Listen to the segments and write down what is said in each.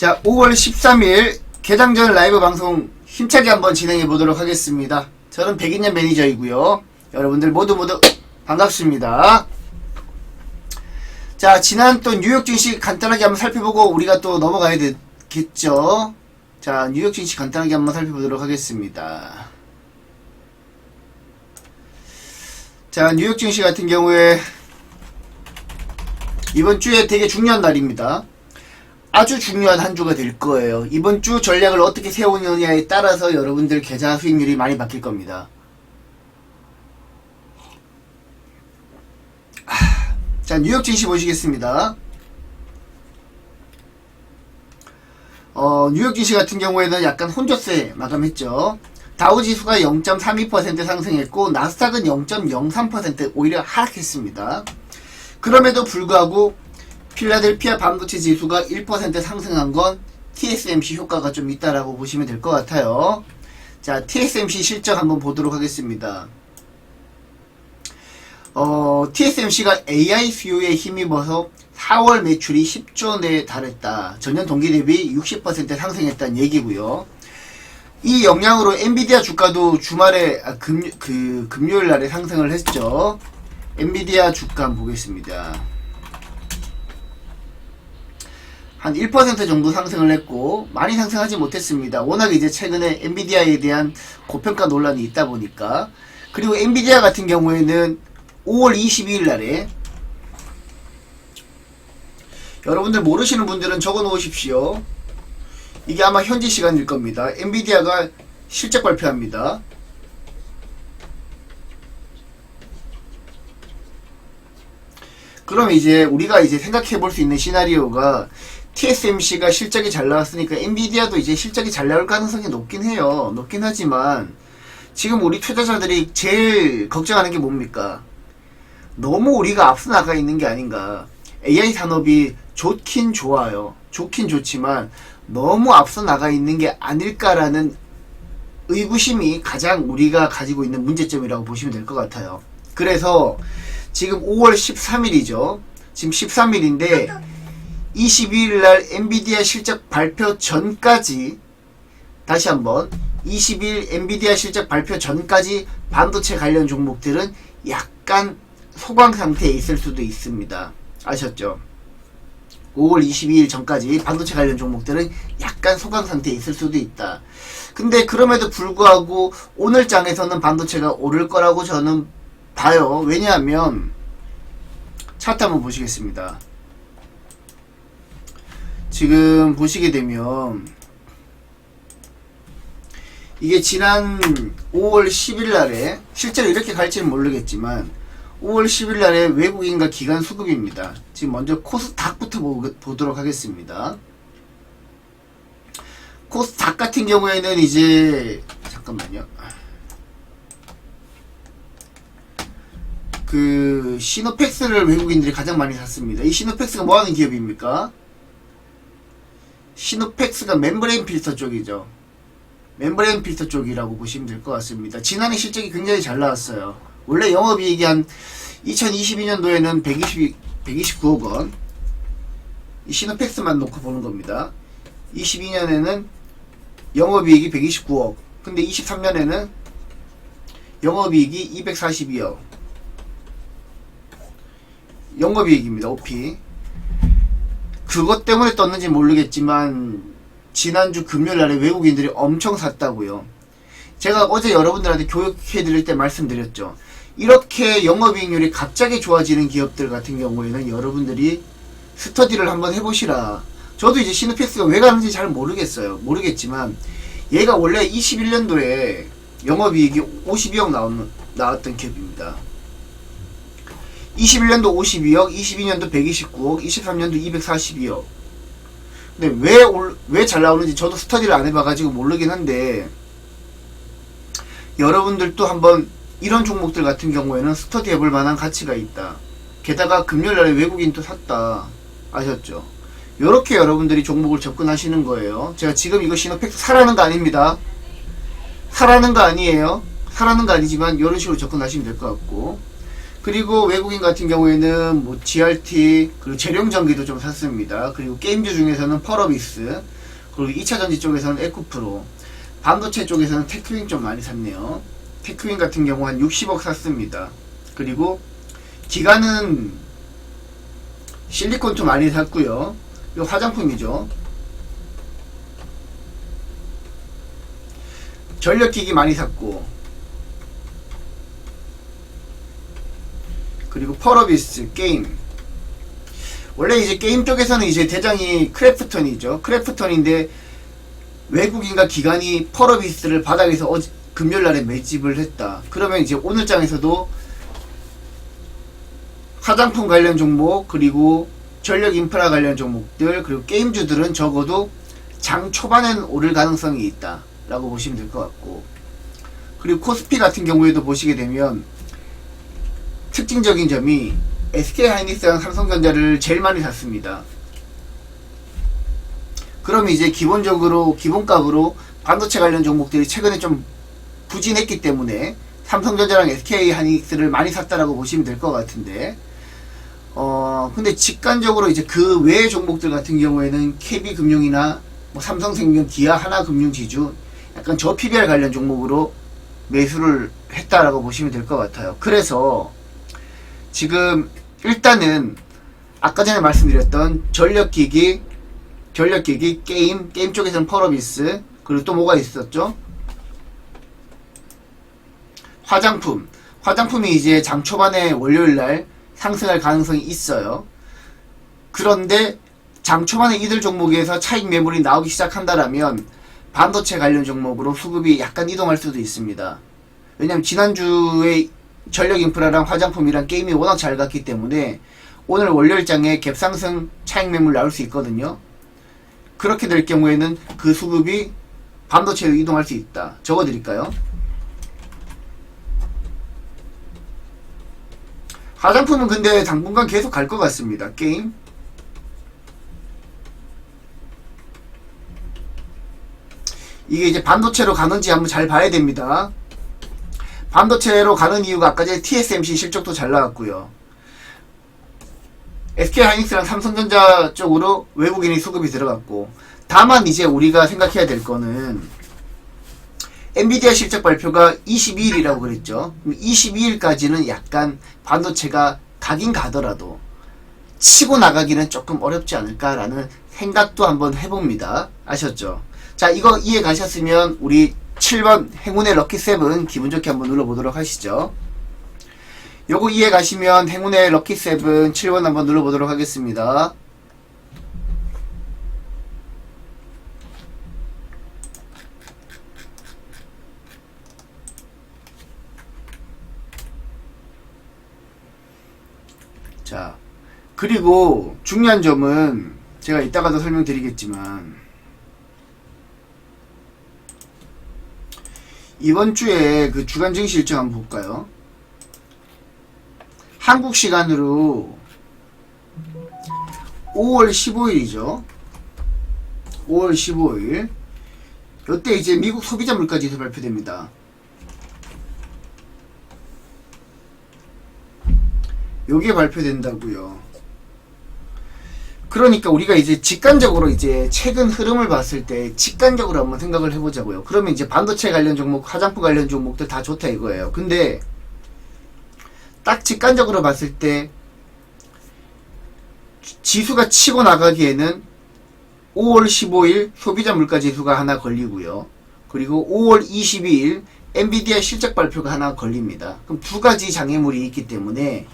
자, 5월 13일 개장전 라이브 방송 힘차게 한번 진행해 보도록 하겠습니다. 저는 백인년 매니저이고요. 여러분들 모두 반갑습니다. 자, 지난 또 뉴욕 증시 간단하게 한번 살펴보고 우리가 또 넘어가야 되겠죠. 자, 뉴욕 증시 간단하게 한번 살펴보도록 하겠습니다. 자, 뉴욕 증시 같은 경우에 이번 주에 되게 중요한 날입니다. 아주 중요한 한 주가 될 거예요. 이번 주 전략을 어떻게 세우느냐에 따라서 여러분들 계좌 수익률이 많이 바뀔 겁니다. 자, 뉴욕 증시 보시겠습니다. 뉴욕 증시 같은 경우에는 약간 혼조세 마감했죠. 다우지수가 0.32% 상승했고 나스닥은 0.03% 오히려 하락했습니다. 그럼에도 불구하고 필라델피아 반도체 지수가 1% 상승한 건 TSMC 효과가 좀 있다라고 보시면 될 것 같아요. 자, TSMC 실적 한번 보도록 하겠습니다. TSMC가 AI 수요에 힘입어서 4월 매출이 10조 내에 달했다. 전년 동기 대비 60% 상승했다는 얘기고요. 이 영향으로 엔비디아 주가도 주말에 금요일 날에 상승을 했죠. 엔비디아 주가 한번 보겠습니다. 한 1% 정도 상승을 했고 많이 상승하지 못했습니다. 워낙 이제 최근에 엔비디아에 대한 고평가 논란이 있다 보니까. 그리고 엔비디아 같은 경우에는 5월 22일 날에 여러분들 모르시는 분들은 적어 놓으십시오. 이게 아마 현지 시간일 겁니다. 엔비디아가 실적 발표합니다. 그럼 이제 우리가 이제 생각해 볼 수 있는 시나리오가 TSMC가 실적이 잘 나왔으니까 엔비디아도 이제 실적이 잘 나올 가능성이 높긴 해요. 높긴 하지만 지금 우리 투자자들이 제일 걱정하는 게 뭡니까? 너무 우리가 앞서 나가 있는 게 아닌가. AI 산업이 좋긴 좋아요. 좋긴 좋지만 너무 앞서 나가 있는 게 아닐까라는 의구심이 가장 우리가 가지고 있는 문제점이라고 보시면 될 것 같아요. 그래서 지금 5월 13일이죠. 지금 13일인데 22일 날 엔비디아 실적 발표 전까지 다시 한번 20일 엔비디아 실적 발표 전까지 반도체 관련 종목들은 약간 소강 상태에 있을 수도 있습니다. 아셨죠? 5월 22일 전까지 반도체 관련 종목들은 약간 소강 상태에 있을 수도 있다. 근데 그럼에도 불구하고 오늘 장에서는 반도체가 오를 거라고 저는 봐요. 왜냐하면 차트 한번 보시겠습니다. 지금 보시게 되면 이게 지난 5월 10일 날에 실제로 이렇게 갈지는 모르겠지만 5월 10일 날에 외국인과 기관 수급입니다. 지금 먼저 코스닥부터 보도록 하겠습니다. 코스닥 같은 경우에는 이제 잠깐만요. 시노펙스를 외국인들이 가장 많이 샀습니다. 이 시노펙스가 뭐하는 기업입니까? 시노펙스가 멤브레인 필터 쪽이죠. 멤브레인 필터 쪽이라고 보시면 될 것 같습니다. 지난해 실적이 굉장히 잘 나왔어요. 원래 영업이익이 한 2022년도에는 129억 원. 이 시노펙스만 놓고 보는 겁니다. 22년에는 영업이익이 129억. 근데 23년에는 영업이익이 242억. 영업이익입니다. OP. 그것 때문에 떴는지 모르겠지만 지난주 금요일날에 외국인들이 엄청 샀다고요. 제가 어제 여러분들한테 교육해드릴 때 말씀드렸죠. 이렇게 영업이익률이 갑자기 좋아지는 기업들 같은 경우에는 여러분들이 스터디를 한번 해보시라. 저도 이제 시노펙스가 왜 가는지 잘 모르겠지만 얘가 원래 21년도에 영업이익이 52억 나왔던 기업입니다. 21년도 52억, 22년도 129억, 23년도 242억. 근데 왜 잘 나오는지 저도 스터디를 안 해봐가지고 모르긴 한데 여러분들도 한번 이런 종목들 같은 경우에는 스터디 해볼 만한 가치가 있다. 게다가 금요일날에 외국인도 샀다. 아셨죠? 요렇게 여러분들이 종목을 접근하시는 거예요. 제가 지금 이거 시노펙스 사라는 거 아닙니다. 사라는 거 아니에요. 사라는 거 아니지만 이런 식으로 접근하시면 될 것 같고. 그리고 외국인 같은 경우에는 뭐 GRT 그리고 재룡전기도 좀 샀습니다. 그리고 게임주 중에서는 펄어비스, 그리고 2차전지 쪽에서는 에코프로, 반도체 쪽에서는 테크윈 좀 많이 샀네요. 테크윈 같은 경우 한 60억 샀습니다. 그리고 기가는 실리콘도 많이 샀고요. 이거 화장품이죠. 전력기기 많이 샀고, 그리고 펄어비스 게임. 원래 이제 게임 쪽에서는 이제 대장이 크래프톤이죠. 크래프톤인데 외국인과 기관이 펄어비스를 바닥에서 금요일날에 매집을 했다. 그러면 이제 오늘 장에서도 화장품 관련 종목, 그리고 전력 인프라 관련 종목들, 그리고 게임주들은 적어도 장 초반엔 오를 가능성이 있다 라고 보시면 될 것 같고, 그리고 코스피 같은 경우에도 보시게 되면 특징적인 점이 SK하이닉스랑 삼성전자를 제일 많이 샀습니다. 그럼 이제 기본적으로 기본값으로 반도체 관련 종목들이 최근에 좀 부진했기 때문에 삼성전자랑 SK하이닉스를 많이 샀다라고 보시면 될 것 같은데, 근데 직관적으로 이제 그 외의 종목들 같은 경우에는 KB금융이나 뭐 삼성생명, 기아, 하나금융지주 약간 저 PBR 관련 종목으로 매수를 했다라고 보시면 될 것 같아요. 그래서 지금 일단은 아까 전에 말씀드렸던 전력기기, 게임 쪽에서는 펄어비스, 그리고 또 뭐가 있었죠? 화장품이 이제 장 초반에 월요일날 상승할 가능성이 있어요. 그런데 장 초반에 이들 종목에서 차익 매물이 나오기 시작한다라면 반도체 관련 종목으로 수급이 약간 이동할 수도 있습니다. 왜냐면 지난주에 전력 인프라랑 화장품이랑 게임이 워낙 잘 갔기 때문에 오늘 월요일장에 갭상승 차익 매물 나올 수 있거든요. 그렇게 될 경우에는 그 수급이 반도체로 이동할 수 있다. 적어드릴까요? 화장품은 근데 당분간 계속 갈 것 같습니다. 게임. 이게 이제 반도체로 가는지 한번 잘 봐야 됩니다. 반도체로 가는 이유가 아까 전에 TSMC 실적도 잘 나왔고요. SK하이닉스랑 삼성전자 쪽으로 외국인이 수급이 들어갔고, 다만 이제 우리가 생각해야 될 거는 엔비디아 실적 발표가 22일이라고 그랬죠. 22일까지는 약간 반도체가 가긴 가더라도 치고 나가기는 조금 어렵지 않을까라는 생각도 한번 해봅니다. 아셨죠? 자, 이거 이해 가셨으면 우리 7번 행운의 럭키7 기분 좋게 한번 눌러보도록 하시죠. 요거 이해 가시면 행운의 럭키7 7번 한번 눌러보도록 하겠습니다. 자, 그리고 중요한 점은 제가 이따가도 설명드리겠지만 이번 주에 그 주간 증시 일정 한번 볼까요? 한국 시간으로 5월 15일이죠. 5월 15일. 이때 이제 미국 소비자 물가지수 발표됩니다. 요게 발표된다고요. 그러니까 우리가 이제 직관적으로 이제 최근 흐름을 봤을 때 직관적으로 한번 생각을 해보자고요. 그러면 이제 반도체 관련 종목, 화장품 관련 종목들 다 좋다 이거예요. 근데 딱 직관적으로 봤을 때 지수가 치고 나가기에는 5월 15일 소비자 물가지수가 하나 걸리고요. 그리고 5월 22일 엔비디아 실적 발표가 하나 걸립니다. 그럼 두 가지 장애물이 있기 때문에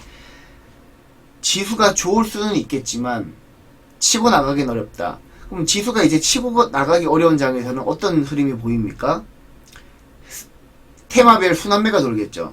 지수가 좋을 수는 있겠지만 치고 나가긴 어렵다. 그럼 지수가 이제 치고 나가기 어려운 장에서는 어떤 흐름이 보입니까? 테마별 순환매가 돌겠죠.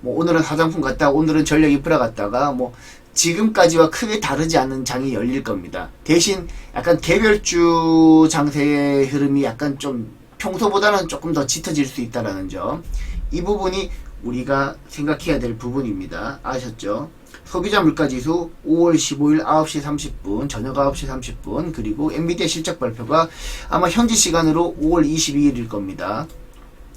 뭐 오늘은 화장품 갔다가 오늘은 전력 인프라 갔다가 뭐 지금까지와 크게 다르지 않은 장이 열릴 겁니다. 대신 약간 개별주 장세의 흐름이 약간 좀 평소보다는 조금 더 짙어질 수 있다는 점, 이 부분이 우리가 생각해야 될 부분입니다. 아셨죠? 소비자 물가지수 5월 15일 9시 30분, 저녁 9시 30분, 그리고 엔비디아 실적 발표가 아마 현지 시간으로 5월 22일일 겁니다.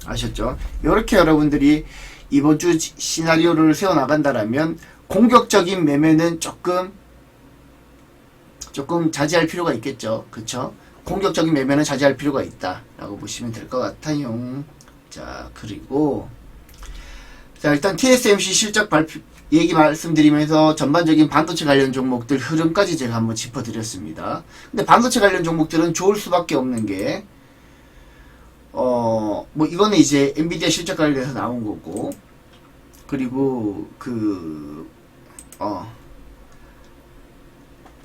아셨죠? 이렇게 여러분들이 이번 주 시나리오를 세워 나간다라면 공격적인 매매는 조금 자제할 필요가 있겠죠. 그쵸? 공격적인 매매는 자제할 필요가 있다 라고 보시면 될 것 같아요. 자, 그리고 자, 일단 TSMC 실적 발표 얘기 말씀드리면서 전반적인 반도체 관련 종목들 흐름까지 제가 한번 짚어드렸습니다. 근데 반도체 관련 종목들은 좋을 수밖에 없는 게 뭐 이거는 이제 엔비디아 실적 관련해서 나온 거고, 그리고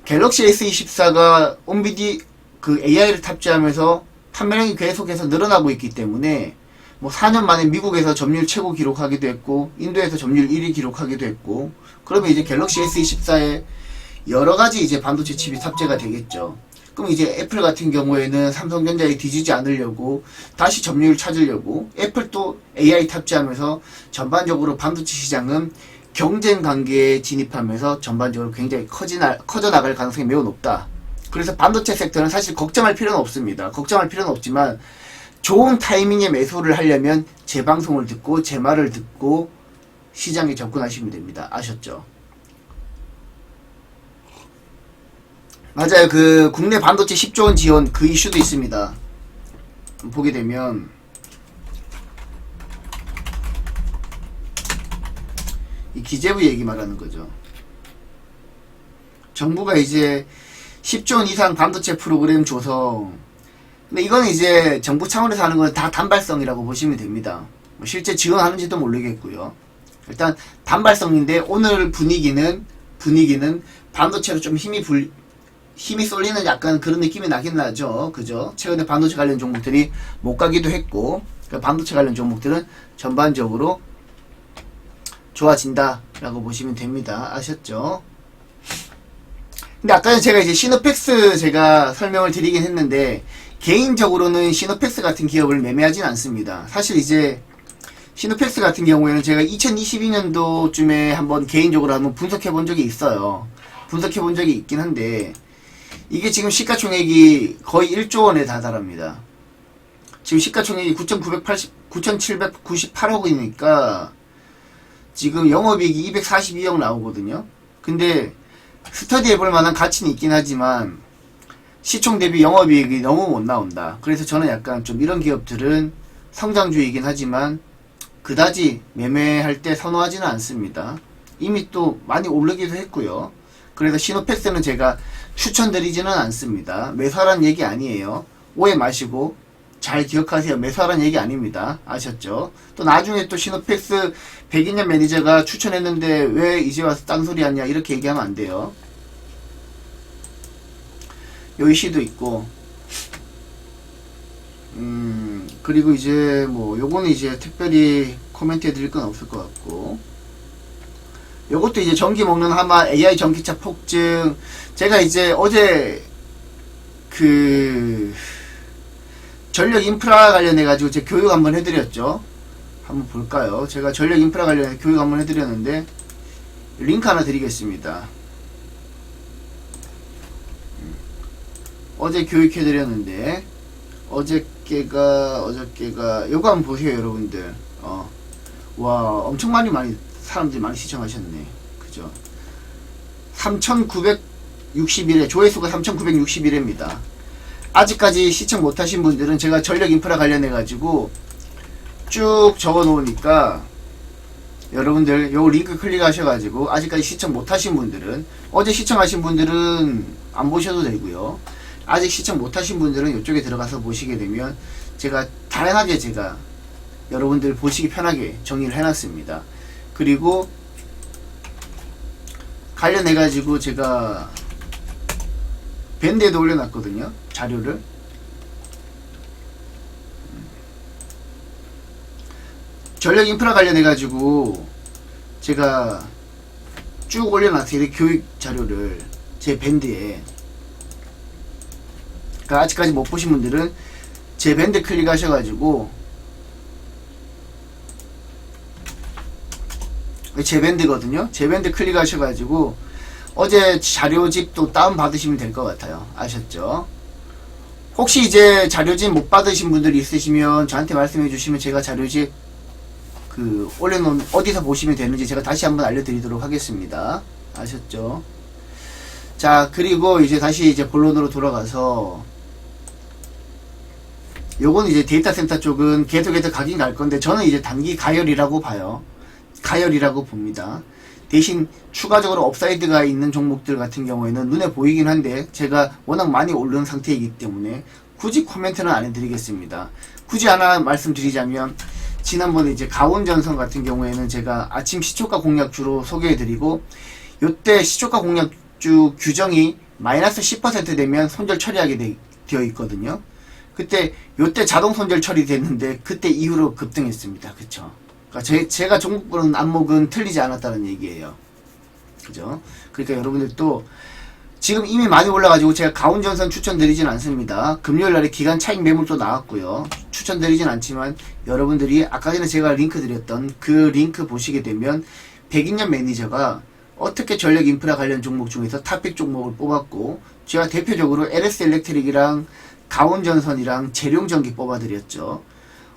갤럭시 S24가 온비디 AI를 탑재하면서 판매량이 계속해서 늘어나고 있기 때문에 뭐 4년 만에 미국에서 점유율 최고 기록하기도 했고, 인도에서 점유율 1위 기록하기도 했고, 그러면 이제 갤럭시 S24에 여러가지 이제 반도체 칩이 탑재가 되겠죠. 그럼 이제 애플 같은 경우에는 삼성전자에 뒤지지 않으려고 다시 점유율 찾으려고 애플도 AI 탑재하면서 전반적으로 반도체 시장은 경쟁 관계에 진입하면서 전반적으로 굉장히 커져나갈 가능성이 매우 높다. 그래서 반도체 섹터는 사실 걱정할 필요는 없습니다. 걱정할 필요는 없지만 좋은 타이밍에 매수를 하려면 제 방송을 듣고 제 말을 듣고 시장에 접근하시면 됩니다. 아셨죠? 맞아요. 국내 반도체 10조 원 지원 이슈도 있습니다. 보게 되면 이 기재부 얘기 말하는 거죠. 정부가 이제 10조 원 이상 반도체 프로그램 줘서, 근데 이거는 이제 정부 차원에서 하는 건 다 단발성이라고 보시면 됩니다. 뭐 실제 지원하는지도 모르겠고요. 일단 단발성인데 오늘 분위기는 반도체로 좀 힘이 쏠리는 약간 그런 느낌이 나긴 나죠. 그죠? 최근에 반도체 관련 종목들이 못 가기도 했고, 그러니까 반도체 관련 종목들은 전반적으로 좋아진다 라고 보시면 됩니다. 아셨죠? 근데 아까 제가 이제 시노펙스 제가 설명을 드리긴 했는데, 개인적으로는 시노펙스 같은 기업을 매매하진 않습니다. 사실 이제 시노펙스 같은 경우에는 제가 2022년도쯤에 한번 개인적으로 한번 분석해 본 적이 있어요. 분석해 본 적이 있긴 한데, 이게 지금 시가총액이 거의 1조 원에 다달합니다. 지금 시가총액이 9,798억이니까 지금 영업이익이 242억 나오거든요. 근데 스터디 해볼 만한 가치는 있긴 하지만 시총 대비 영업이익이 너무 못 나온다. 그래서 저는 약간 좀 이런 기업들은 성장주이긴 하지만 그다지 매매할 때 선호하지는 않습니다. 이미 또 많이 오르기도 했고요. 그래서 시노펙스는 제가 추천드리지는 않습니다. 매수하라는 얘기 아니에요. 오해 마시고 잘 기억하세요. 매수하라는 얘기 아닙니다. 아셨죠? 또 나중에 또 시노펙스 102년 매니저가 추천했는데 왜 이제 와서 딴소리 하냐 이렇게 얘기하면 안 돼요. 요이시도 있고, 그리고 이제 뭐 요거는 이제 특별히 코멘트 해드릴 건 없을 것 같고, 요것도 이제 전기 먹는 하마 AI 전기차 폭증. 제가 이제 어제 전력 인프라 관련해가지고 제 교육 한번 해드렸죠. 한번 볼까요? 제가 전력 인프라 관련해 교육 한번 해드렸는데 링크 하나 드리겠습니다. 어제 교육해드렸는데 어저께가 요거 한번 보세요 여러분들. 와 엄청 많이 사람들이 많이 시청하셨네. 그죠? 3,961회, 조회수가 3,961회입니다. 아직까지 시청 못하신 분들은 제가 전력 인프라 관련해가지고 쭉 적어 놓으니까 여러분들 요 링크 클릭하셔가지고 아직까지 시청 못하신 분들은, 어제 시청하신 분들은 안 보셔도 되고요. 아직 시청 못하신 분들은 이쪽에 들어가서 보시게 되면 제가 다양하게 제가 여러분들 보시기 편하게 정리를 해놨습니다. 그리고 관련해가지고 제가 밴드에도 올려놨거든요. 자료를. 전력 인프라 관련해가지고 제가 쭉 올려놨어요. 교육 자료를 제 밴드에. 그러니까 아직까지 못 보신 분들은 제 밴드 클릭하셔가지고, 제 밴드거든요. 제 밴드 클릭하셔가지고 어제 자료집도 다운 받으시면 될 것 같아요. 아셨죠? 혹시 이제 자료집 못 받으신 분들이 있으시면 저한테 말씀해 주시면 제가 자료집 올려놓은 어디서 보시면 되는지 제가 다시 한번 알려드리도록 하겠습니다. 아셨죠? 자, 그리고 이제 다시 이제 본론으로 돌아가서 요건 이제 데이터 센터 쪽은 계속해서 가긴 갈 건데 저는 이제 단기 가열이라고 봐요. 가열이라고 봅니다. 대신 추가적으로 업사이드가 있는 종목들 같은 경우에는 눈에 보이긴 한데 제가 워낙 많이 오른 상태이기 때문에 굳이 코멘트는 안 해드리겠습니다. 굳이 하나 말씀드리자면 지난번에 이제 가온전선 같은 경우에는 제가 아침 시초가 공략주로 소개해드리고 요때 시초가 공략주 규정이 마이너스 10% 되면 손절 처리하게 되어 있거든요. 그때 요때 자동 손절 처리됐는데 그때 이후로 급등했습니다. 그쵸? 그러니까 제가 종목 보는 안목은 틀리지 않았다는 얘기예요. 그죠? 그러니까 여러분들도 지금 이미 많이 올라가지고 제가 가온전선 추천드리진 않습니다. 금요일날에 기간 차익 매물도 나왔고요. 추천드리진 않지만 여러분들이 아까 전에 제가 링크 드렸던 그 링크 보시게 되면 백인년 매니저가 어떻게 전력 인프라 관련 종목 중에서 탑픽 종목을 뽑았고 제가 대표적으로 LS 일렉트릭이랑 가온전선이랑 재룡전기 뽑아드렸죠.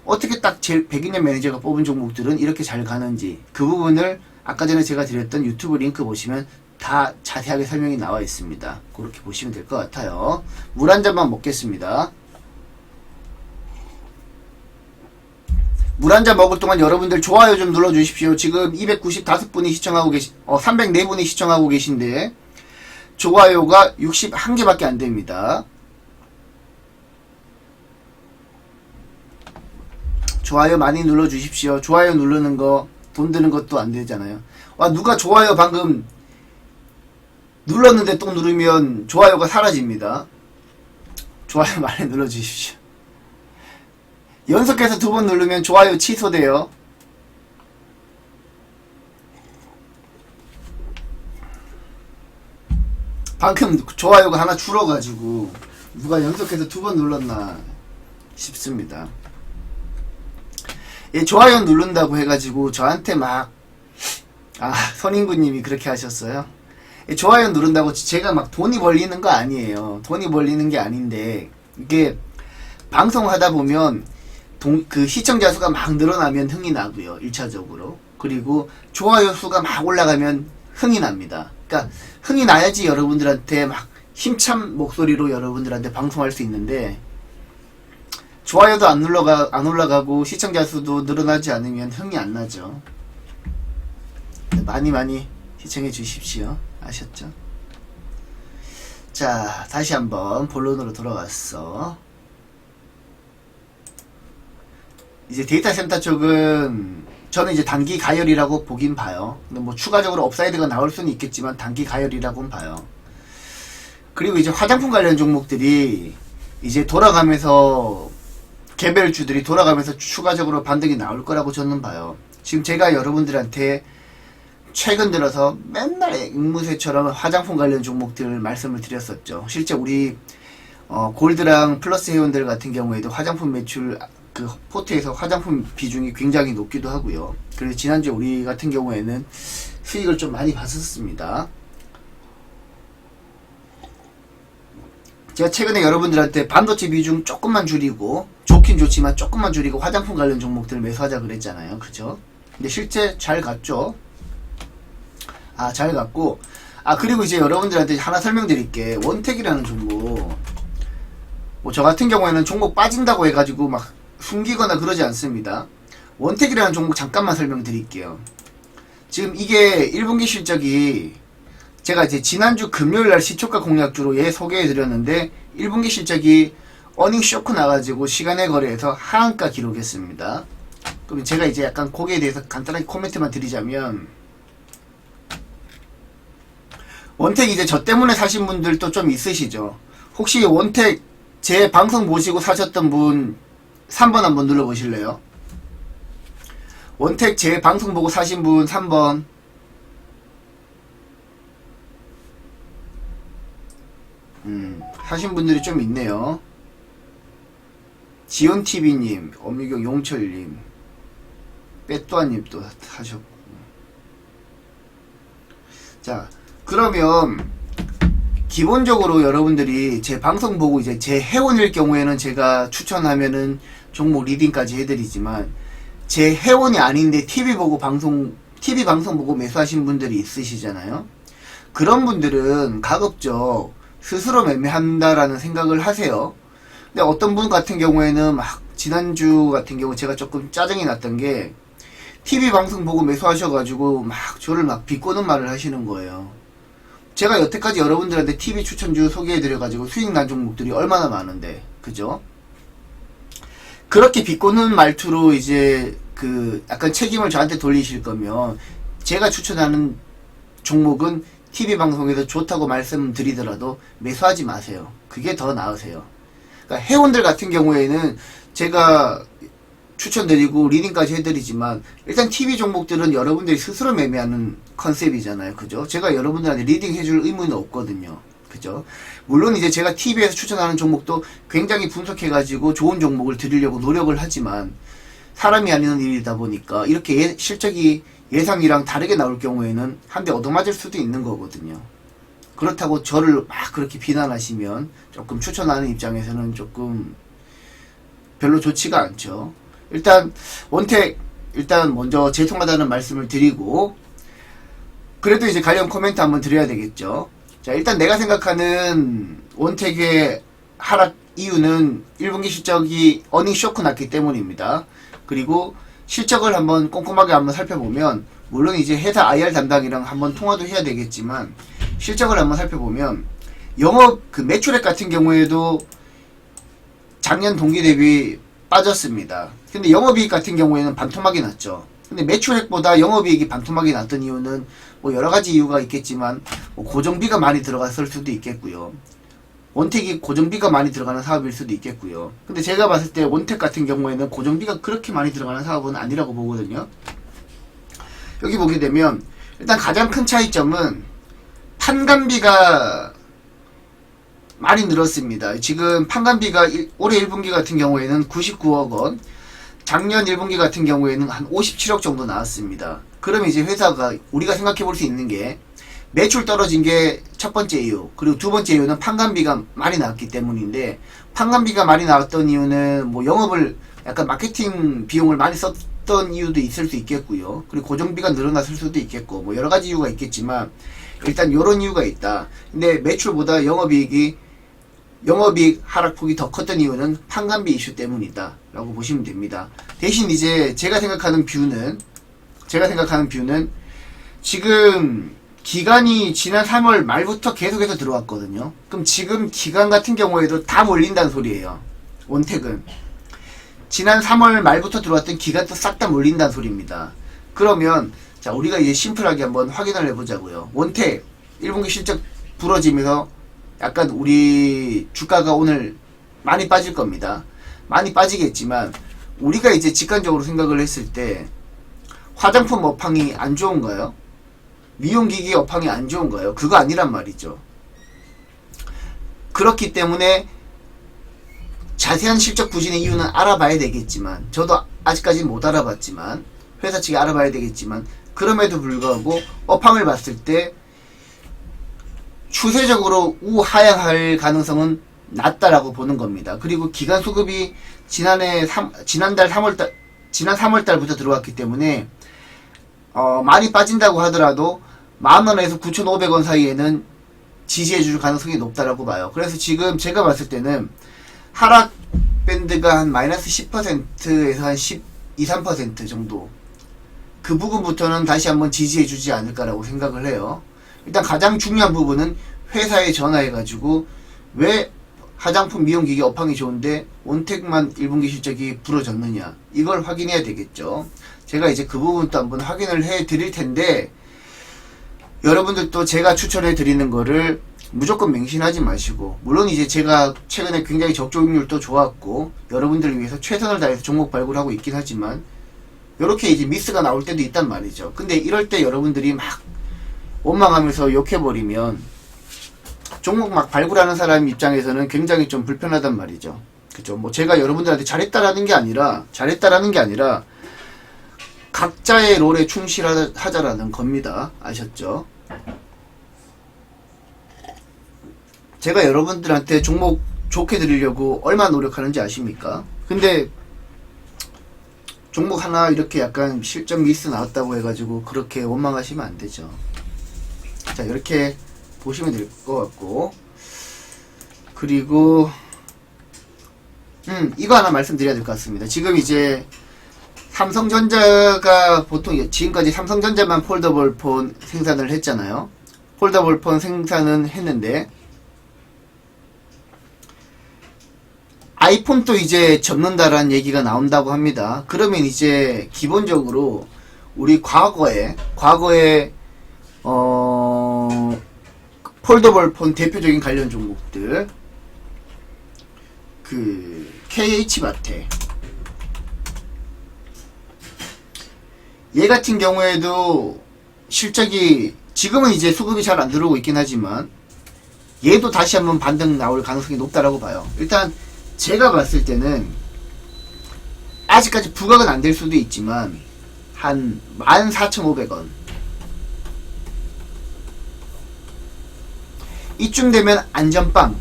어떻게 딱 백인년 매니저가 뽑은 종목들은 이렇게 잘 가는지 그 부분을 아까 전에 제가 드렸던 유튜브 링크 보시면 다 자세하게 설명이 나와 있습니다. 그렇게 보시면 될 것 같아요. 물 한 잔만 먹겠습니다. 물 한 잔 먹을 동안 여러분들 좋아요 좀 눌러주십시오. 지금 295분이 시청하고 304분이 시청하고 계신데 좋아요가 61개밖에 안 됩니다. 좋아요 많이 눌러주십시오. 좋아요 누르는 거 돈 드는 것도 안 되잖아요. 와, 누가 좋아요 방금 눌렀는데 또 누르면 좋아요가 사라집니다. 좋아요 많이 눌러주십시오. 연속해서 2번 누르면 좋아요 취소돼요. 방금 좋아요가 하나 줄어가지고 누가 연속해서 2번 눌렀나 싶습니다. 예, 좋아요 누른다고 해가지고 저한테 선인구님이 그렇게 하셨어요. 예, 좋아요 누른다고 제가 막 돈이 벌리는 거 아니에요. 돈이 벌리는 게 아닌데 이게 방송하다 보면 그 시청자 수가 막 늘어나면 흥이 나고요. 1차적으로. 그리고 좋아요 수가 막 올라가면 흥이 납니다. 그러니까 흥이 나야지 여러분들한테 막 힘찬 목소리로 여러분들한테 방송할 수 있는데 좋아요도 안 올라가고 시청자 수도 늘어나지 않으면 흥이 안 나죠. 많이 시청해 주십시오. 아셨죠? 자, 다시 한번 본론으로 돌아왔어. 이제 데이터 센터 쪽은 저는 이제 단기 가열이라고 보긴 봐요. 근데 뭐 추가적으로 업사이드가 나올 수는 있겠지만 단기 가열이라고는 봐요. 그리고 이제 화장품 관련 종목들이 이제 돌아가면서 개별주들이 돌아가면서 추가적으로 반등이 나올 거라고 저는 봐요. 지금 제가 여러분들한테 최근 들어서 맨날 앵무새처럼 화장품 관련 종목들 말씀을 드렸었죠. 실제 우리 골드랑 플러스 회원들 같은 경우에도 화장품 매출 그 포트에서 화장품 비중이 굉장히 높기도 하고요. 그래서 지난주에 우리 같은 경우에는 수익을 좀 많이 봤었습니다. 제가 최근에 여러분들한테 반도체 비중 조금만 줄이고 좋긴 좋지만 조금만 줄이고 화장품 관련 종목들을 매수하자 그랬잖아요. 그죠? 근데 실제 잘 갔죠? 잘 갔고 그리고 이제 여러분들한테 하나 설명드릴게. 원택이라는 종목 뭐 저 같은 경우에는 종목 빠진다고 해가지고 막 숨기거나 그러지 않습니다. 원택이라는 종목 잠깐만 설명드릴게요. 지금 이게 1분기 실적이 제가 이제 지난주 금요일날 시초가 공략주로 소개해드렸는데 1분기 실적이 어닝 쇼크 나가지고 시간의 거래에서 하한가 기록했습니다. 그럼 제가 이제 약간 거기에 대해서 간단하게 코멘트만 드리자면 원택 이제 저 때문에 사신 분들도 좀 있으시죠. 혹시 원택 제 방송 보시고 사셨던 분 3번 한번 눌러보실래요? 원택 제 방송 보고 사신 분 3번. 사신 분들이 좀 있네요. 지온TV님, 어미경 용철님, 빼또아님 또 하셨고. 자, 그러면 기본적으로 여러분들이 제 방송 보고 이제 제 회원일 경우에는 제가 추천하면은 종목 리딩까지 해드리지만 제 회원이 아닌데 TV 방송 보고 매수하신 분들이 있으시잖아요. 그런 분들은 가급적 스스로 매매한다라는 생각을 하세요. 근데 어떤 분 같은 경우에는 막 지난주 같은 경우 제가 조금 짜증이 났던 게 TV 방송 보고 매수하셔가지고 막 저를 막 비꼬는 말을 하시는 거예요. 제가 여태까지 여러분들한테 TV 추천주 소개해드려가지고 수익 난 종목들이 얼마나 많은데, 그죠? 그렇게 비꼬는 말투로 이제 그 약간 책임을 저한테 돌리실 거면 제가 추천하는 종목은 TV 방송에서 좋다고 말씀드리더라도 매수하지 마세요. 그게 더 나으세요. 그러니까 회원들 같은 경우에는 제가 추천드리고 리딩까지 해드리지만 일단 TV 종목들은 여러분들이 스스로 매매하는 컨셉이잖아요. 그죠? 제가 여러분들한테 리딩 해줄 의무는 없거든요. 그죠? 물론 이제 제가 TV에서 추천하는 종목도 굉장히 분석해가지고 좋은 종목을 드리려고 노력을 하지만 사람이 아니는 일이다 보니까 이렇게 실적이 예상이랑 다르게 나올 경우에는 한 대 얻어맞을 수도 있는 거거든요. 그렇다고 저를 막 그렇게 비난하시면 조금 추천하는 입장에서는 조금 별로 좋지가 않죠. 일단 원택 일단 먼저 죄송하다는 말씀을 드리고 그래도 이제 관련 코멘트 한번 드려야 되겠죠. 자, 일단 내가 생각하는 원택의 하락 이유는 1분기 실적이 어닝 쇼크 났기 때문입니다. 그리고 실적을 한번 꼼꼼하게 한번 살펴보면 물론 이제 회사 IR 담당이랑 한번 통화도 해야 되겠지만 실적을 한번 살펴보면 영업 그 매출액 같은 경우에도 작년 동기 대비 빠졌습니다. 근데 영업이익 같은 경우에는 반토막이 났죠. 근데 매출액보다 영업이익이 반토막이 났던 이유는 뭐 여러가지 이유가 있겠지만 뭐 고정비가 많이 들어갔을 수도 있겠고요. 원택이 고정비가 많이 들어가는 사업일 수도 있겠고요. 근데 제가 봤을 때 원택 같은 경우에는 고정비가 그렇게 많이 들어가는 사업은 아니라고 보거든요. 여기 보게 되면 일단 가장 큰 차이점은 판관비가 많이 늘었습니다. 지금 판관비가 올해 1분기 같은 경우에는 99억 원, 작년 1분기 같은 경우에는 한 57억 정도 나왔습니다. 그러면 이제 회사가 우리가 생각해 볼 수 있는 게 매출 떨어진 게 첫 번째 이유, 그리고 두 번째 이유는 판관비가 많이 나왔기 때문인데 판관비가 많이 나왔던 이유는 뭐 영업을 약간 마케팅 비용을 많이 썼던 이유도 있을 수 있겠고요. 그리고 고정비가 늘어났을 수도 있겠고 뭐 여러 가지 이유가 있겠지만 일단 이런 이유가 있다. 근데 매출보다 영업이익 하락폭이 더 컸던 이유는 판관비 이슈 때문이다 라고 보시면 됩니다. 대신 이제 제가 생각하는 뷰는 지금 기간이 지난 3월 말부터 계속해서 들어왔거든요. 그럼 지금 기간 같은 경우에도 다 몰린다는 소리예요. 원택은 지난 3월 말부터 들어왔던 기간도 싹 다 몰린다는 소리입니다. 그러면 자 우리가 이제 심플하게 한번 확인을 해보자고요. 원택 1분기 실적 부러지면서 약간 우리 주가가 오늘 많이 빠질 겁니다. 많이 빠지겠지만 우리가 이제 직관적으로 생각을 했을 때 화장품 업황이 안 좋은가요? 미용기기 업황이 안 좋은가요? 그거 아니란 말이죠. 그렇기 때문에 자세한 실적 부진의 이유는 알아봐야 되겠지만 저도 아직까지 못 알아봤지만 회사 측이 알아봐야 되겠지만 그럼에도 불구하고 업황을 봤을 때 추세적으로 우하향할 가능성은 낮다라고 보는 겁니다. 그리고 기간 수급이 지난 3월달부터 들어왔기 때문에 많이 빠진다고 하더라도 10,000원에서 9,500원 사이에는 지지해줄 가능성이 높다라고 봐요. 그래서 지금 제가 봤을 때는 하락 밴드가 한 마이너스 10%에서 한 12, 3% 정도 그 부분부터는 다시 한번 지지해주지 않을까라고 생각을 해요. 일단 가장 중요한 부분은 회사에 전화해가지고 왜 화장품 미용기기 업황이 좋은데 원택만 1분기 실적이 부러졌느냐 이걸 확인해야 되겠죠. 제가 이제 그 부분도 한번 확인을 해 드릴 텐데 여러분들도 제가 추천해 드리는 거를 무조건 맹신하지 마시고 물론 이제 제가 최근에 굉장히 적중률도 좋았고 여러분들을 위해서 최선을 다해서 종목 발굴하고 있긴 하지만 이렇게 이제 미스가 나올 때도 있단 말이죠. 근데 이럴 때 여러분들이 막 원망하면서 욕해버리면 종목 막 발굴하는 사람 입장에서는 굉장히 좀 불편하단 말이죠. 그죠? 뭐 제가 여러분들한테 잘했다라는 게 아니라 각자의 롤에 충실하자라는 겁니다. 아셨죠? 제가 여러분들한테 종목 좋게 드리려고 얼마나 노력하는지 아십니까? 근데 종목 하나 이렇게 약간 실적 미스 나왔다고 해가지고 그렇게 원망하시면 안 되죠. 자, 이렇게 보시면 될 것 같고, 그리고 이거 하나 말씀드려야 될 것 같습니다. 지금 이제 삼성전자가 보통 지금까지 삼성전자만 폴더블 폰 생산을 했잖아요. 폴더블 폰 생산은 했는데 아이폰도 이제 접는다라는 얘기가 나온다고 합니다. 그러면 이제 기본적으로 우리 과거에 폴더블 폰 대표적인 관련 종목들, 그 KH바텍, 얘 같은 경우에도 실적이 지금은 이제 수급이 잘 안 들어오고 있긴 하지만 얘도 다시 한번 반등 나올 가능성이 높다라고 봐요. 일단 제가 봤을 때는 아직까지 부각은 안 될 수도 있지만 한 14,500원 이쯤 되면 안전빵,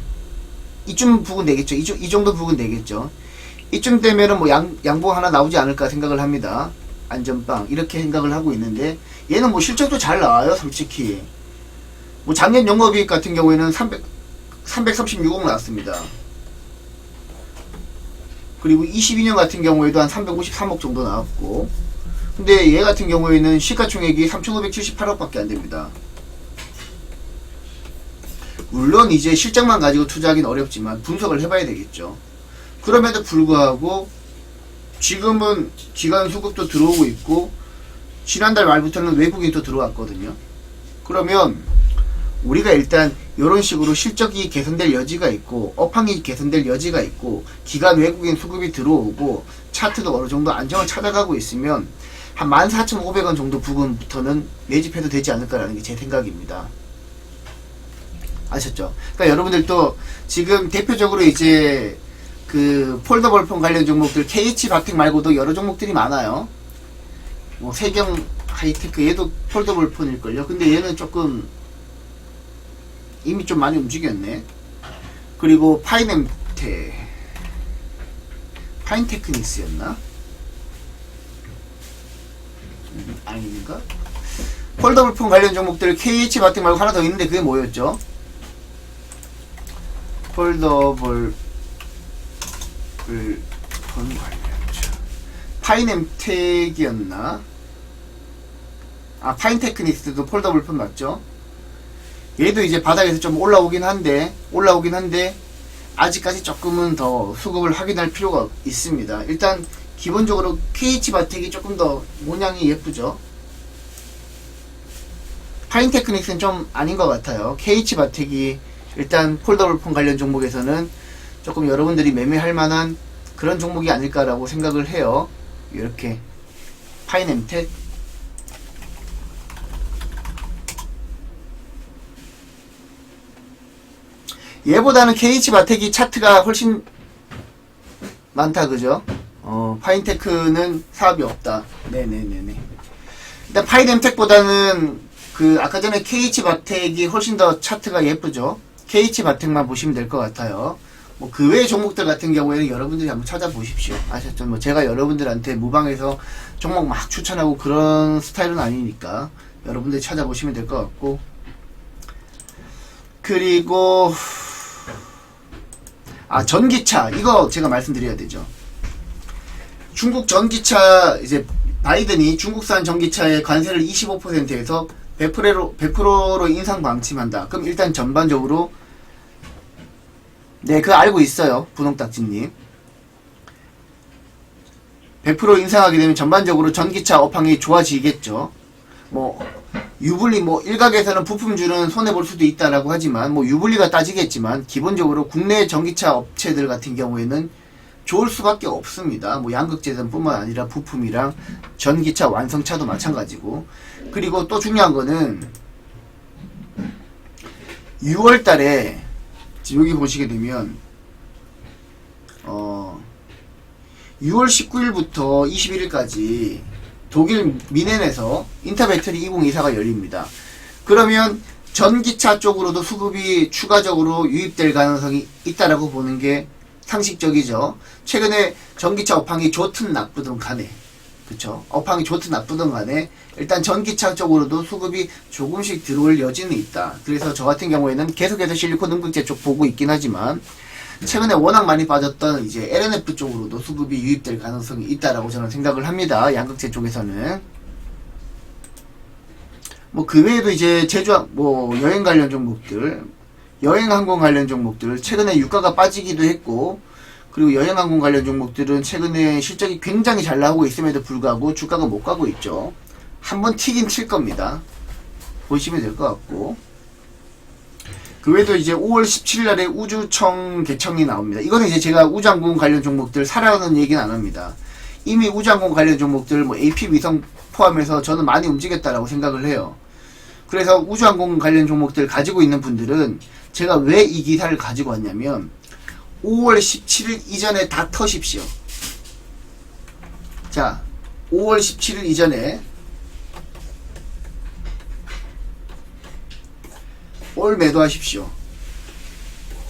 이쯤 부근 되겠죠. 이 정도 부근 되겠죠. 이쯤 되면은 뭐 양보 하나 나오지 않을까 생각을 합니다. 안전빵 이렇게 생각을 하고 있는데 얘는 뭐 실적도 잘 나와요. 솔직히 뭐 작년 영업이익 같은 경우에는 336억 나왔습니다. 그리고 22년 같은 경우에도 한 353억 정도 나왔고, 근데 얘 같은 경우에는 시가총액이 3,578억 밖에 안 됩니다. 물론 이제 실적만 가지고 투자하기는 어렵지만 분석을 해봐야 되겠죠. 그럼에도 불구하고 지금은 기관 수급도 들어오고 있고 지난달 말부터는 외국인이 또 들어왔거든요. 그러면 우리가 일단 이런 식으로 실적이 개선될 여지가 있고 업황이 개선될 여지가 있고 기관 외국인 수급이 들어오고 차트도 어느 정도 안정을 찾아가고 있으면 한 14,500원 정도 부근부터는 매집해도 되지 않을까라는 게 제 생각입니다. 아셨죠? 그러니까 여러분들도 지금 대표적으로 이제 그 폴더블 폰 관련 종목들 KH바텍 말고도 여러 종목들이 많아요. 뭐 세경 하이테크 얘도 폴더블 폰일걸요. 근데 얘는 조금 이미 좀 많이 움직였네. 그리고 파인테크닉스였나? 아닌가? 폴더블 폰 관련 종목들 KH바텍 말고 하나 더 있는데 그게 뭐였죠? 폴더블 폰 관련 파인엠텍이었나? 아, 파인테크닉스도 폴더블 폰 맞죠? 얘도 이제 바닥에서 좀 올라오긴 한데 아직까지 조금은 더 수급을 확인할 필요가 있습니다. 일단 기본적으로 KH바텍이 조금 더 모양이 예쁘죠. 파인테크닉스는 좀 아닌 것 같아요. KH바텍이 일단 폴더블폰 관련 종목에서는 조금 여러분들이 매매할 만한 그런 종목이 아닐까라고 생각을 해요. 이렇게 파인엠텍, 얘보다는 KH바텍이 차트가 훨씬 많다, 그죠? 파인테크는 사업이 없다. 네네네네. 일단 파인엠텍보다는 그 아까 전에 KH바텍이 훨씬 더 차트가 예쁘죠? KH바텍만 보시면 될 것 같아요. 뭐 그 외의 종목들 같은 경우에는 여러분들이 한번 찾아보십시오. 아셨죠? 뭐 제가 여러분들한테 무방해서 종목 막 추천하고 그런 스타일은 아니니까 여러분들이 찾아보시면 될 것 같고, 그리고 전기차 이거 제가 말씀드려야 되죠. 중국 전기차 이제 바이든이 중국산 전기차의 관세를 25%에서 100%로 인상 방침한다. 그럼 일단 전반적으로 네, 그거 알고 있어요. 분홍딱지님. 100% 인상하게 되면 전반적으로 전기차 업황이 좋아지겠죠. 뭐 유불리 뭐 일각에서는 부품주는 손해볼 수도 있다라고 하지만 뭐 유불리가 따지겠지만 기본적으로 국내 전기차 업체들 같은 경우에는 좋을 수밖에 없습니다. 뭐 양극재전뿐만 아니라 부품이랑 전기차 완성차도 마찬가지고, 그리고 또 중요한 거는 6월달에 여기 보시게 되면 6월 19일부터 21일까지 독일 미넨에서 인터배터리 2024가 열립니다. 그러면 전기차 쪽으로도 수급이 추가적으로 유입될 가능성이 있다라고 보는 게 상식적이죠. 최근에 전기차 업황이 좋든 나쁘든 간에 그쵸? 업황이 좋든 나쁘든 간에 일단 전기차 쪽으로도 수급이 조금씩 들어올 여지는 있다. 그래서 저 같은 경우에는 계속해서 실리콘 음극재 쪽 보고 있긴 하지만 최근에 워낙 많이 빠졌던 이제 LNF 쪽으로도 수급이 유입될 가능성이 있다라고 저는 생각을 합니다. 양극재 쪽에서는. 뭐 그 외에도 이제 제조항, 뭐 여행 관련 종목들, 여행 항공 관련 종목들 최근에 유가가 빠지기도 했고, 그리고 여행 항공 관련 종목들은 최근에 실적이 굉장히 잘 나오고 있음에도 불구하고 주가가 못 가고 있죠. 한번 튀긴 칠 겁니다. 보시면 될 것 같고. 그 외에도 이제 5월 17일 날에 우주청 개청이 나옵니다. 이거는 이제 제가 우주항공 관련 종목들 사라는 얘기는 안 합니다. 이미 우주항공 관련 종목들 뭐 AP 위성 포함해서 저는 많이 움직였다라고 생각을 해요. 그래서 우주항공 관련 종목들 가지고 있는 분들은 제가 왜 이 기사를 가지고 왔냐면 5월 17일 이전에 다 터십시오. 자, 5월 17일 이전에 올 매도하십시오.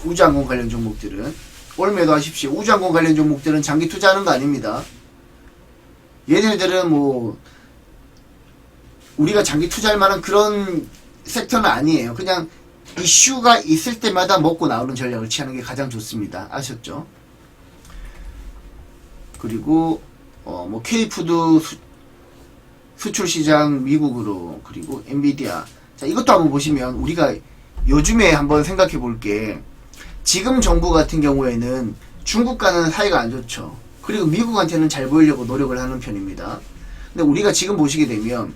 우주항공 관련 종목들은 올 매도하십시오. 우주항공 관련 종목들은 장기 투자하는 거 아닙니다. 얘네들은 뭐 우리가 장기 투자할 만한 그런 섹터는 아니에요. 그냥 이슈가 있을 때마다 먹고 나오는 전략을 취하는 게 가장 좋습니다. 아셨죠? 그리고 뭐 K푸드 수출 시장 미국으로, 그리고 엔비디아. 자, 이것도 한번 보시면 우리가 요즘에 한번 생각해 볼게. 지금 정부 같은 경우에는 중국과는 사이가 안 좋죠. 그리고 미국한테는 잘 보이려고 노력을 하는 편입니다. 근데 우리가 지금 보시게 되면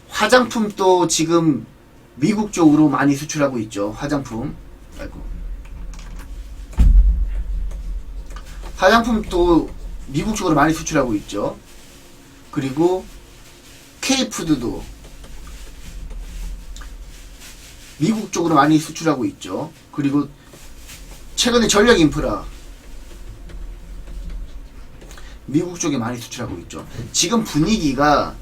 화장품도 지금 미국 쪽으로 많이 수출하고 있죠. 화장품. 아이고. 화장품도 미국 쪽으로 많이 수출하고 있죠. 그리고 K푸드도 미국 쪽으로 많이 수출하고 있죠. 그리고 최근에 전력 인프라 미국 쪽에 많이 수출하고 있죠. 지금 분위기가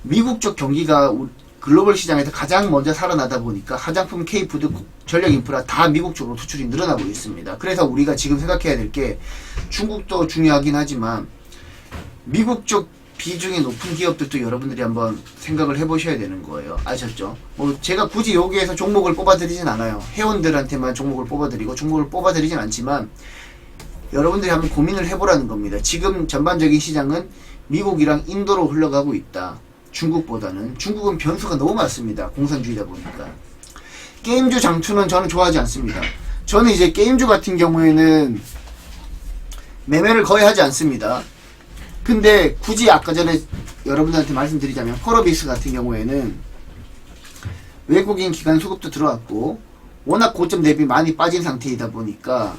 미국 쪽 경기가 글로벌 시장에서 가장 먼저 살아나다 보니까 화장품, K푸드, 전력 인프라 다 미국 쪽으로 수출이 늘어나고 있습니다. 그래서 우리가 지금 생각해야 될 게 중국도 중요하긴 하지만 미국 쪽 비중이 높은 기업들도 여러분들이 한번 생각을 해보셔야 되는 거예요. 아셨죠? 뭐 제가 굳이 여기에서 종목을 뽑아드리진 않아요. 회원들한테만 종목을 뽑아드리고 종목을 뽑아드리진 않지만 여러분들이 한번 고민을 해보라는 겁니다. 지금 전반적인 시장은 미국이랑 인도로 흘러가고 있다. 중국보다는. 중국은 변수가 너무 많습니다. 공산주의다 보니까. 게임주 장투는 저는 좋아하지 않습니다. 저는 이제 게임주 같은 경우에는 매매를 거의 하지 않습니다. 근데 굳이 아까 전에 여러분들한테 말씀드리자면 펄어비스 같은 경우에는 외국인 기관 수급도 들어왔고 워낙 고점 대비 많이 빠진 상태이다 보니까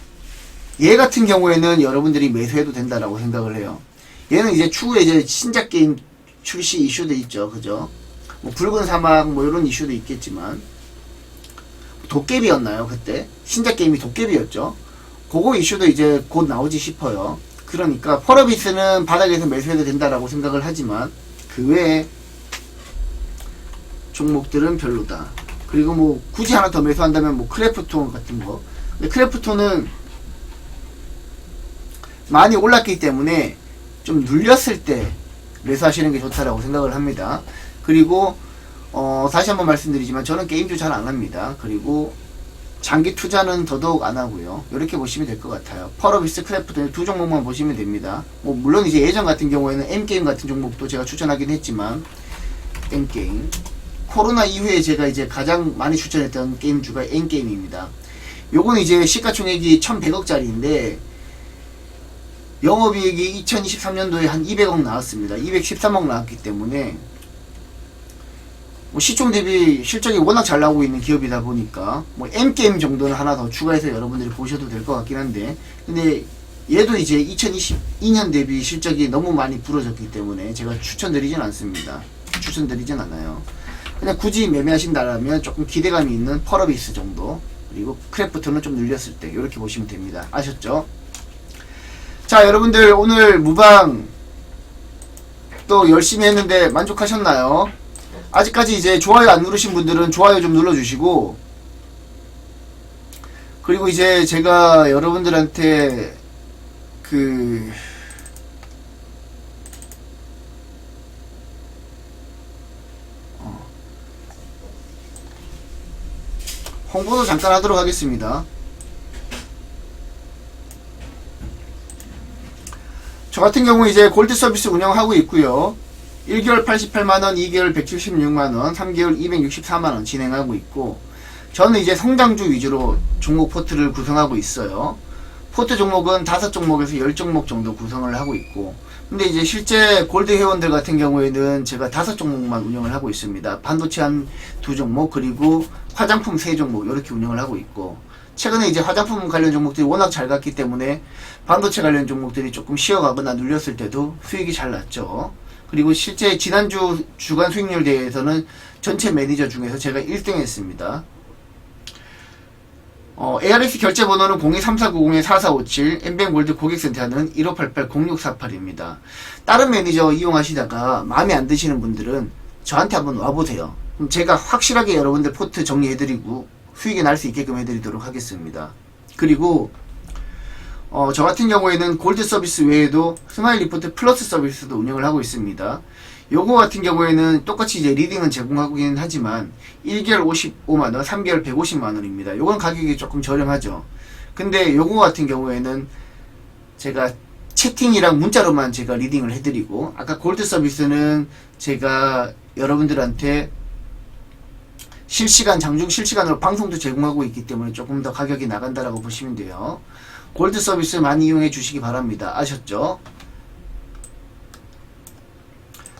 얘 같은 경우에는 여러분들이 매수해도 된다라고 생각을 해요. 얘는 이제 추후에 이제 신작 게임 출시 이슈도 있죠. 그죠? 뭐 붉은 사막 뭐 이런 이슈도 있겠지만 도깨비였나요? 그때 신작 게임이 도깨비였죠. 그거 이슈도 이제 곧 나오지 싶어요. 그러니까 펄어비스는 바닥에서 매수해도 된다라고 생각을 하지만 그 외에 종목들은 별로다. 그리고 뭐 굳이 하나 더 매수한다면 뭐 크래프톤 같은 거. 근데 크래프톤은 많이 올랐기 때문에 좀 눌렸을 때 매수하시는 게 좋다라고 생각을 합니다. 그리고 다시 한번 말씀드리지만 저는 게임주 잘 안 합니다. 그리고 장기 투자는 더더욱 안 하고요. 이렇게 보시면 될 것 같아요. 펄어비스, 크래프톤 두 종목만 보시면 됩니다. 뭐 물론 이제 예전 같은 경우에는 M게임 같은 종목도 제가 추천하긴 했지만 M게임 코로나 이후에 제가 이제 가장 많이 추천했던 게임주가 N게임입니다. 요거는 이제 시가총액이 1100억짜리인데 영업이익이 2023년도에 한 200억 나왔습니다. 213억 나왔기 때문에 뭐 시총 대비 실적이 워낙 잘 나오고 있는 기업이다 보니까 뭐 M게임 정도는 하나 더 추가해서 여러분들이 보셔도 될 것 같긴 한데, 근데 얘도 이제 2022년 대비 실적이 너무 많이 부러졌기 때문에 제가 추천드리진 않습니다. 추천드리진 않아요. 그냥 굳이 매매하신다라면 조금 기대감이 있는 펄어비스 정도, 그리고 크래프톤은 좀 늘렸을 때 이렇게 보시면 됩니다. 아셨죠? 자, 여러분들 오늘 무방 또 열심히 했는데 만족하셨나요? 아직까지 이제 좋아요 안 누르신 분들은 좋아요 좀 눌러주시고, 그리고 이제 제가 여러분들한테 홍보도 잠깐 하도록 하겠습니다. 저 같은 경우 이제 골드 서비스 운영하고 있고요. 1개월 88만원, 2개월 176만원, 3개월 264만원 진행하고 있고, 저는 이제 성장주 위주로 종목 포트를 구성하고 있어요. 포트 종목은 5종목에서 10종목 정도 구성을 하고 있고, 근데 이제 실제 골드 회원들 같은 경우에는 제가 5종목만 운영을 하고 있습니다. 반도체 한 2종목, 그리고 화장품 3종목 이렇게 운영을 하고 있고, 최근에 이제 화장품 관련 종목들이 워낙 잘 갔기 때문에 반도체 관련 종목들이 조금 쉬어가거나 눌렸을 때도 수익이 잘 났죠. 그리고 실제 지난주 주간 수익률 대회에서는 전체 매니저 중에서 제가 1등 했습니다. ARS 결제 번호는 023490-4457, 엠뱅골드 고객센터는 1588-0648입니다. 다른 매니저 이용하시다가 마음에 안 드시는 분들은 저한테 한번 와보세요. 그럼 제가 확실하게 여러분들 포트 정리해드리고 수익이 날 수 있게끔 해드리도록 하겠습니다. 그리고 저 같은 경우에는 골드 서비스 외에도 스마일 리포트 플러스 서비스도 운영을 하고 있습니다. 요거 같은 경우에는 똑같이 이제 리딩은 제공하긴 하지만 1개월 55만원, 3개월 150만원입니다. 요건 가격이 조금 저렴하죠. 근데 요거 같은 경우에는 제가 채팅이랑 문자로만 제가 리딩을 해드리고, 아까 골드 서비스는 제가 여러분들한테 실시간, 장중 실시간으로 방송도 제공하고 있기 때문에 조금 더 가격이 나간다라고 보시면 돼요. 골드 서비스 많이 이용해 주시기 바랍니다. 아셨죠?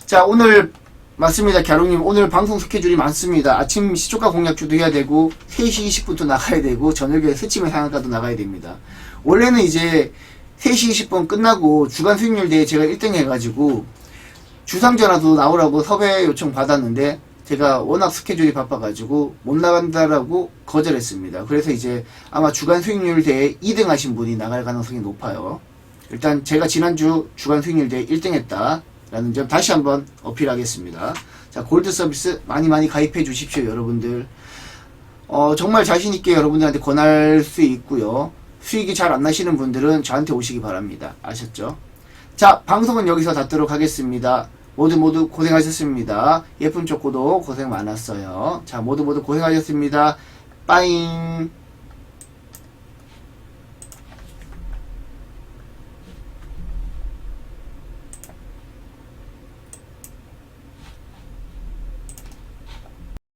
자, 오늘 맞습니다. 갸롱님, 오늘 방송 스케줄이 많습니다. 아침 시초가 공략주도 해야 되고 3시 20분도 나가야 되고 저녁에 스치면 상한가도 나가야 됩니다. 원래는 이제 3시 20분 끝나고 주간 수익률 대회 제가 1등 해가지고 주상전화도 나오라고 섭외 요청 받았는데 제가 워낙 스케줄이 바빠가지고 못 나간다라고 거절했습니다. 그래서 이제 아마 주간 수익률 대회 2등 하신 분이 나갈 가능성이 높아요. 일단 제가 지난주 주간 수익률 대회 1등 했다 라는 점 다시 한번 어필하겠습니다. 자, 골드 서비스 많이 가입해 주십시오, 여러분들. 정말 자신있게 여러분들한테 권할 수 있고요. 수익이 잘 안 나시는 분들은 저한테 오시기 바랍니다. 아셨죠? 자, 방송은 여기서 닫도록 하겠습니다. 모두 고생하셨습니다. 예쁜 쪼꼬도 고생 많았어요. 자, 모두 고생하셨습니다. 빠잉.